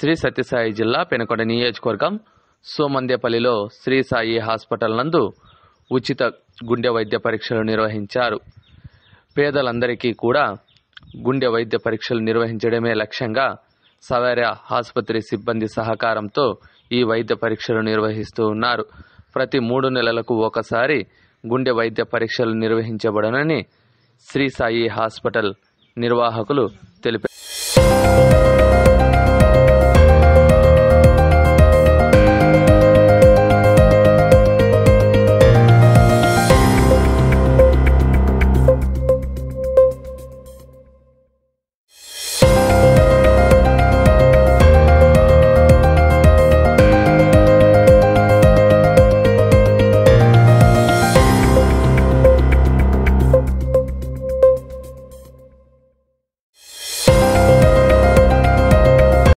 శ్రీ సత్యసాయి జిల్లా పెనుకొండ నియోజకవర్గం సోమందేపల్లిలో శ్రీ సాయి హాస్పిటల్ నందు ఉచిత గుండె వైద్య పరీక్షలు నిర్వహించారు. పేదలందరికీ కూడా గుండె వైద్య పరీక్షలు నిర్వహించడమే లక్ష్యంగా సవేర ఆసుపత్రి సిబ్బంది సహకారంతో ఈ వైద్య పరీక్షలు నిర్వహిస్తూ ఉన్నారు. ప్రతి 3 నెలలకు ఒకసారి గుండె వైద్య పరీక్షలు నిర్వహించబడనని శ్రీ సాయి హాస్పిటల్ నిర్వాహకులు తెలిపారు.